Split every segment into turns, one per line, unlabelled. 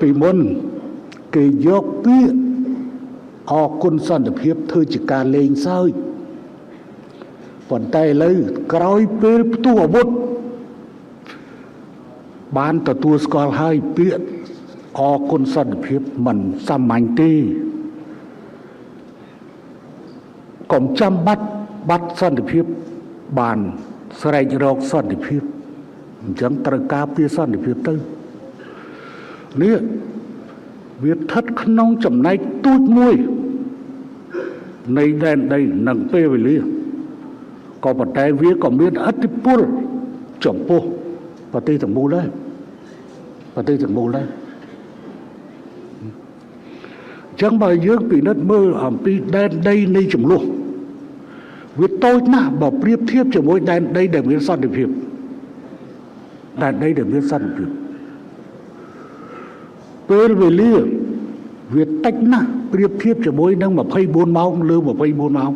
ពីមុនគេយកពាក្យអរគុណសន្តិភាពធ្វើជាការលេងសើចប៉ុន្តែឥឡូវក្រោយពេលផ្ទុះអាវុធបានទទួលស្គាល់ហើយពាក្យអរគុណសន្តិភាពមិនសាមញ្ញទេកុំចាំបាត់សន្តិភាពបានស្រែករកសន្តិភាពអញ្ចឹងត្រូវការពារសន្តិភាពទៅនេះវាស្ថិតក្នុងចំណែកទូចមួយនៃដែនដីនិងពេលវេលាក៏ប៉ុន្តែវាក៏មានឥទ្ធិពលចំពោះប្រទេសទាំងមូលដែរអញ្ចឹងបើយើងពិនិត្យមើលអំពីដែនដីនៃចំនួនវាតូចណាស់បើប្រៀបធៀបជាមួយដែនដីដែលមានសន្តិភាពពេលវេលាវាតិចណាស់ប្រៀបធៀបជាមួយនឹង24ម៉ោងលើ24ម៉ោង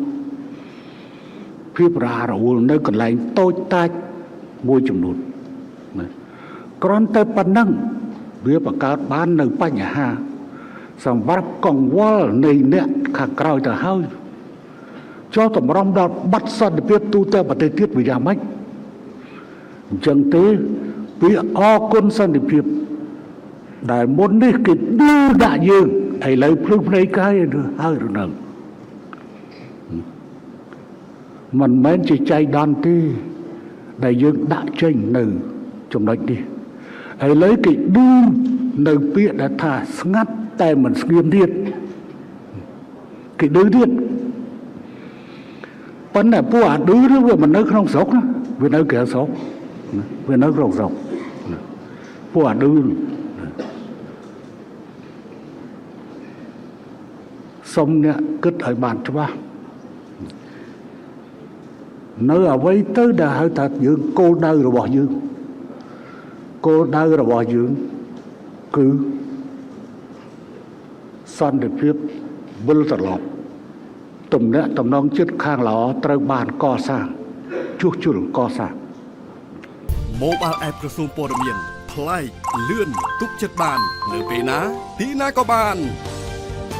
ភាពរហ័សរហួលនៅកន្លែងតូចតាចមួយចំនួនគ្រាន់តែប៉ុណ្ណឹងវាបង្កើតបាននៅបញ្ហាសម្រាប់កង្វល់នៃអ្នកខាងក្រោយទៅហើយចូលតម្រុំដល់បាត់សន្តិភាពទូទៅប្រទេសទៀតវាយ៉ាងម៉េចអញ្ចឹងទេវាអរគុណសន្តិភាពដែលមុននេះគេឌឺដាក់យើងឥឡូវភ្លឺភ្នែកកាយហើយរនឹងមិនមែនជាចៃដន្យទេដែលយើងដាក់ចេញនៅចំណុចនេះឥឡូវគេឌឺនៅពាក្យដែលថាស្ងាត់តែមិនស្ងៀមទៀតគេឌឺទៀតប៉ុន្តែពួកអាឌឺឬវាមិននៅក្នុងស្រុកណាវានៅក្រៅស្រុកវានៅក្នុងស្រុកពួកអាឌឺសូមអ្នកគិតឲ្យបានច្បាស់នៅអ្វីទៅដែលហៅថាយើងគោលដៅរបស់យើងគឺសន្តិភាពវិលត្រឡប់ទំនាក់ទំនងចិត្តខាងល្អត្រូវបានកសាងជួសជុលកសាង
Mobile App ក្រសួងព័ត៌មានប្លែកលឿនទុកចិត្តបាននៅពេលណាទីណាក៏បាន